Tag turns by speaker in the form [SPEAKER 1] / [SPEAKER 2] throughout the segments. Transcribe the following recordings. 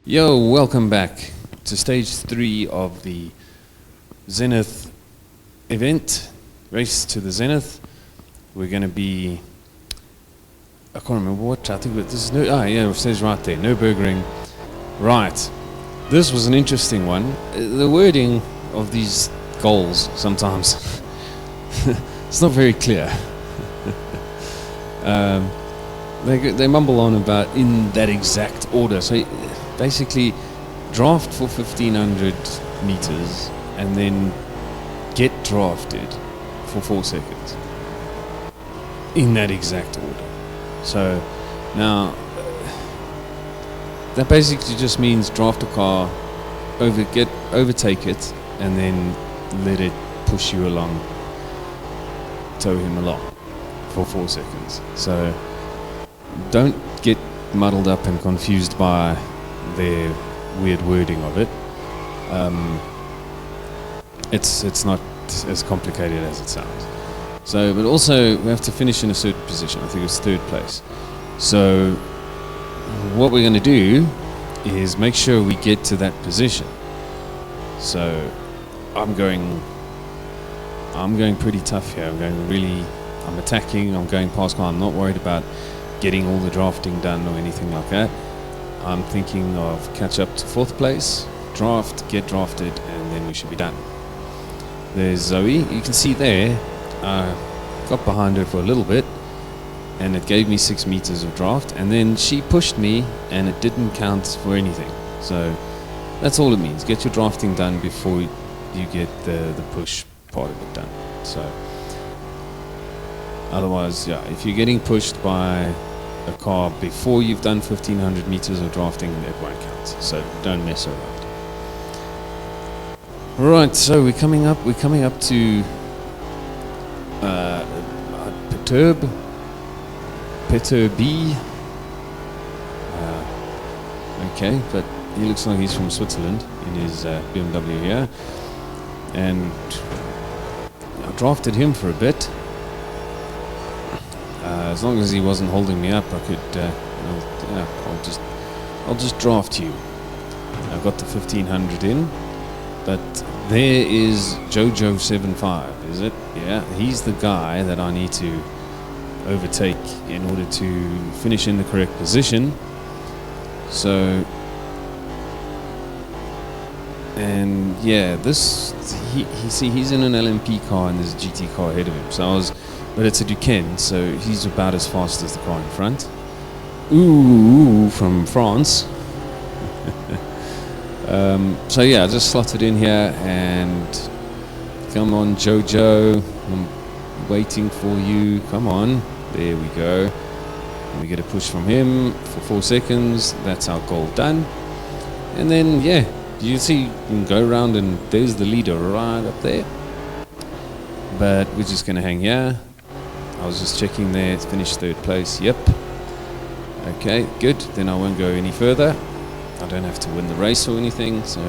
[SPEAKER 1] Yo, welcome back to stage 3 of the Zenith event, Race to the Zenith. We're going to be, I can't remember what, I think this is, it says right there, Nürburgring. Right, this was an interesting one. The wording of these goals sometimes, it's not very clear. They mumble on about in that exact order. So basically, draft for 1500 meters and then get drafted for 4 seconds in that exact order. So now that basically just means draft a car, overtake it, and then let it push you along, tow him along for 4 seconds. So don't get muddled up and confused by their weird wording of it. It's not as complicated as it sounds. So, but also we have to finish in a certain position. I think it's 3rd place. So what we're going to do is make sure we get to that position. So I'm going pretty tough here. I'm attacking, I'm going past car. I'm not worried about getting all the drafting done or anything like that. I'm thinking of catch up to 4th place, draft, get drafted, and then we should be done. There's Zoe. You can see there, got behind her for a little bit, and it gave me 6 meters of draft, and then she pushed me, and it didn't count for anything. So that's all it means. Get your drafting done before you get the push part of it done. So otherwise, yeah, if you're getting pushed by a car before you've done 1500 meters of drafting, it won't count. So don't mess around. Right, so we're coming up to Peterby. Okay, but he looks like he's from Switzerland in his BMW here, and I drafted him for a bit. As long as he wasn't holding me up, I could. I'll just draft you. I've got the 1500 in, but there is Jojo75. Is it? Yeah, he's the guy that I need to overtake in order to finish in the correct position. So, and yeah, he's in an LMP car and there's a GT car ahead of him. So but it's a Duquesne, so he's about as fast as the car in front. Ooh, from France. So yeah, I just slotted in here, and come on, Jojo, I'm waiting for you. Come on, there we go. And we get a push from him for 4 seconds. That's our goal done. And then yeah, you see, you can go around, and there's the leader right up there. But we're just gonna hang here. I was just checking there, it's finished 3rd place, yep. Okay, good, then I won't go any further. I don't have to win the race or anything, so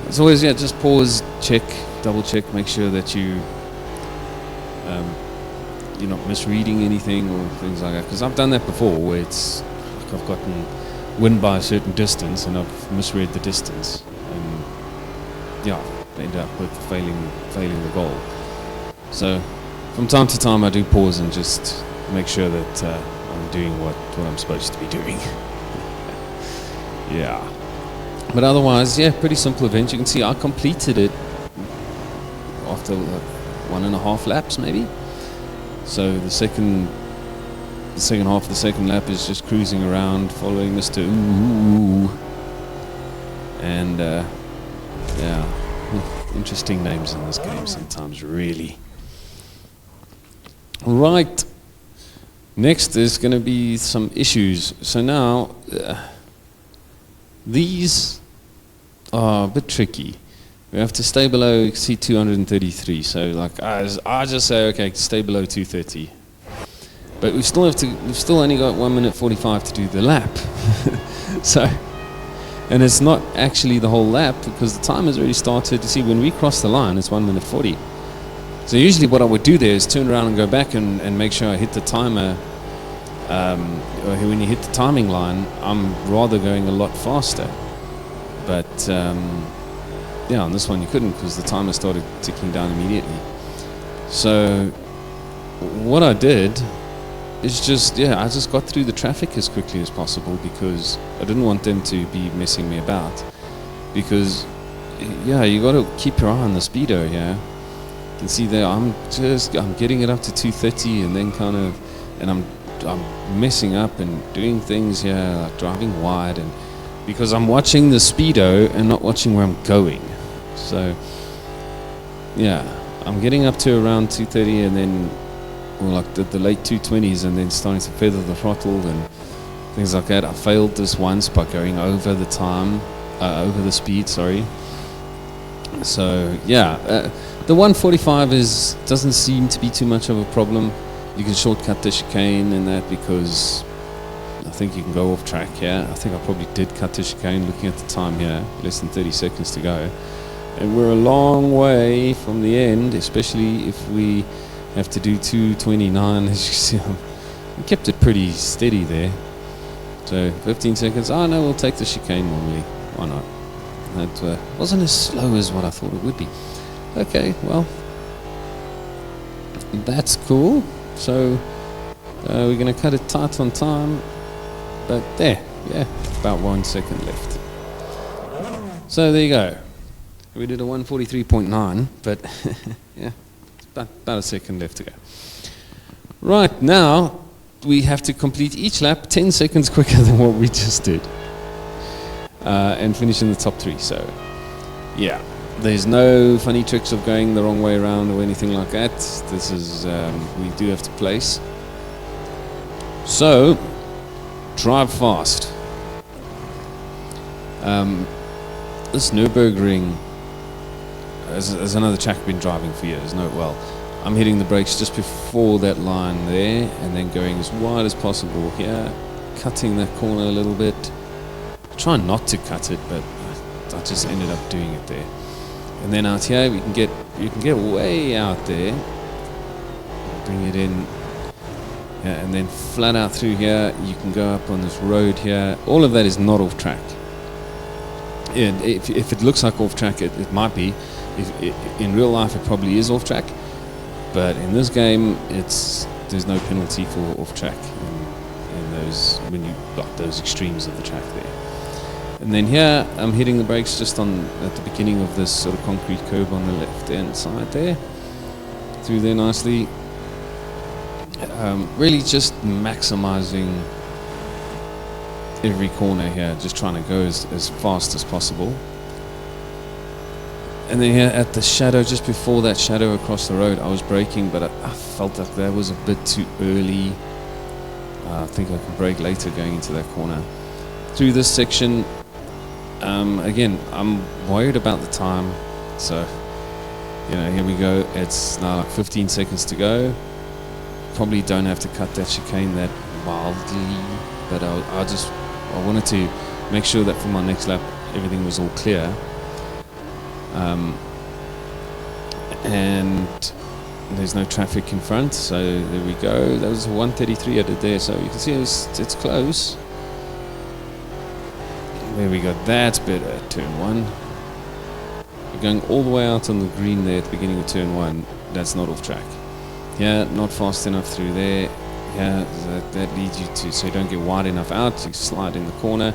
[SPEAKER 1] as always, yeah, just pause, check, double check, make sure that you're not misreading anything or things like that, because I've done that before where it's like I've gotten win by a certain distance and I've misread the distance, and yeah, end up with failing the goal. So from time to time I do pause and just make sure that I'm doing what I'm supposed to be doing. Yeah. But otherwise, yeah, pretty simple event. You can see I completed it after 1.5 laps maybe. So the second half of the second lap is just cruising around following Mr. Ooh. And yeah, interesting names in this game sometimes, really. Right, next is going to be some issues. So now, these are a bit tricky. We have to stay below exceed 233. So like I just say, okay, stay below 230. But we've still only got 1 minute 45 to do the lap. So, and it's not actually the whole lap because the time has already started. You see, when we cross the line, it's 1 minute 40. So usually what I would do there is turn around and go back and make sure I hit the timer when you hit the timing line, I'm rather going a lot faster. But yeah, on this one you couldn't because the timer started ticking down immediately. So what I did is just, I just got through the traffic as quickly as possible because I didn't want them to be messing me about. Because, you got to keep your eye on the speedo here. You can see there, I'm getting it up to 230 and then and I'm messing up and doing things here, like driving wide, and because I'm watching the speedo and not watching where I'm going. So, I'm getting up to around 230 and then like the late 220s, and then starting to feather the throttle and things like that. I failed this once by going over the over the speed, sorry. So the 145 doesn't seem to be too much of a problem. You can shortcut the chicane and that because I think you can go off track here. I think I probably did cut the chicane looking at the time here, less than 30 seconds to go. And we're a long way from the end, especially if we have to do 229. As you see, we kept it pretty steady there. So 15 seconds. Oh no, we'll take the chicane normally. Why not? That wasn't as slow as what I thought it would be. Okay, well, that's cool. So we're going to cut it tight on time. But about 1 second left. So there you go. We did a 143.9, but about a second left to go. Right, now we have to complete each lap 10 seconds quicker than what we just did. And finish in the top 3. So, there's no funny tricks of going the wrong way around or anything like that. This is, we do have to place. So, drive fast. This Nürburgring is another track I've been driving for years. I'm hitting the brakes just before that line there and then going as wide as possible here, cutting that corner a little bit. Try not to cut it, but I just ended up doing it there. And then out here you can get way out there, bring it in, and then flat out through here. You can go up on this road here. All of that is not off track. And if it looks like off track, it might be. In real life, it probably is off track. But in this game, there's no penalty for off track in those, when you block those extremes of the track there. And then here, I'm hitting the brakes just at the beginning of this sort of concrete curb on the left-hand side there. Through there nicely. Really just maximizing every corner here, just trying to go as fast as possible. And then here at the shadow, just before that shadow across the road, I was braking, but I felt like that was a bit too early. I think I can brake later going into that corner. Through this section, again, I'm worried about the time, so here we go. It's now like 15 seconds to go. Probably don't have to cut that chicane that wildly, but I wanted to make sure that for my next lap everything was all clear. And there's no traffic in front, so there we go. That was 133 I did there, so you can see it's close. There we go, that's better at turn 1. We're going all the way out on the green there at the beginning of turn 1. That's not off track. Not fast enough through there. That leads you to, so you don't get wide enough out, you slide in the corner,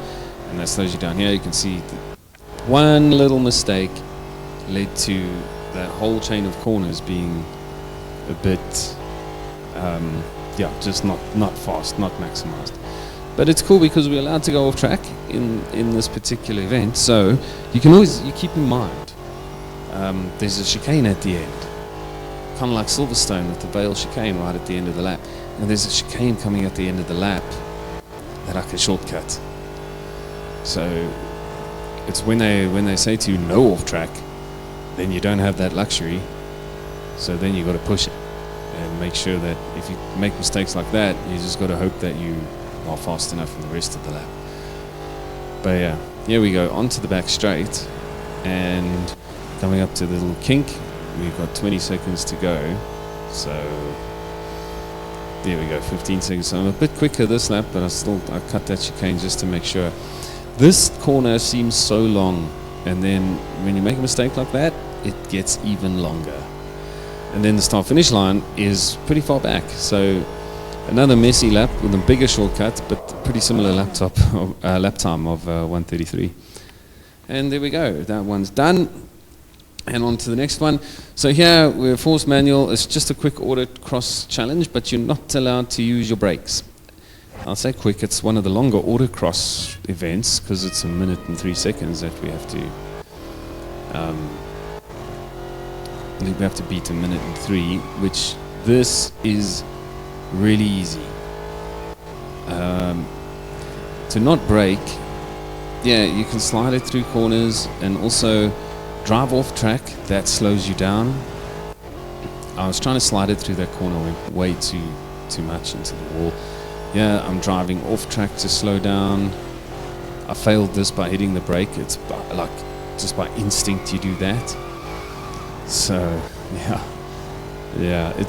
[SPEAKER 1] and that slows you down. Here you can see one little mistake led to that whole chain of corners being a bit, just not fast, not maximized. But it's cool because we're allowed to go off track in this particular event. So you keep in mind, there's a chicane at the end, kind of like Silverstone with the Vale chicane right at the end of the lap. And there's a chicane coming at the end of the lap that I can shortcut. So it's when they say to you no off track, then you don't have that luxury. So then you got to push it and make sure that if you make mistakes like that, you just got to hope that you are fast enough in the rest of the lap. But here we go onto the back straight, and coming up to the little kink, we've got 20 seconds to go. So there we go, 15 seconds. So I'm a bit quicker this lap, but I cut that chicane just to make sure. This corner seems so long, and then when you make a mistake like that, it gets even longer. And then the start finish line is pretty far back. So another messy lap with a bigger shortcut, but pretty similar lap time of 1:33. And there we go, that one's done. And on to the next one. So here we're force manual. It's just a quick autocross challenge, but you're not allowed to use your brakes. I'll say quick, it's one of the longer autocross events because it's 1 minute and 3 seconds that we have to beat 1 minute and 3, which this is really easy. To not brake, yeah, you can slide it through corners and also drive off track. That slows you down. I was trying to slide it through that corner, went way too much into the wall. Yeah, I'm driving off track to slow down. I failed this by hitting the brake. It's like just by instinct you do that. So yeah, it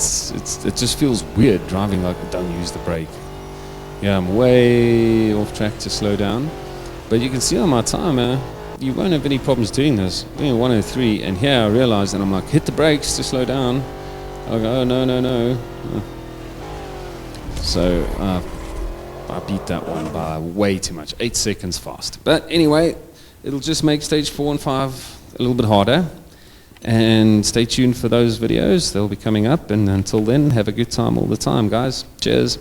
[SPEAKER 1] just feels weird driving like don't use the brake. Yeah, I'm way off track to slow down, but you can see on my timer you won't have any problems doing this. Doing 103, and here I realized that I'm like hit the brakes to slow down. I go, oh no. So I beat that one by way too much, 8 seconds fast. But anyway, it'll just make stage 4 and 5 a little bit harder. And stay tuned for those videos. They'll be coming up. And until then, have a good time all the time, guys. Cheers.